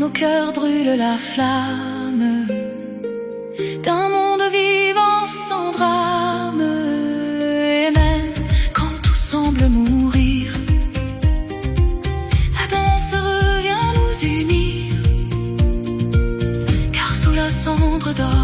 nos cœurs brûle la flamme d'un monde vivant sans drame. Et même quand tout semble mourir, la danse revient nous unir, car sous la cendre d'or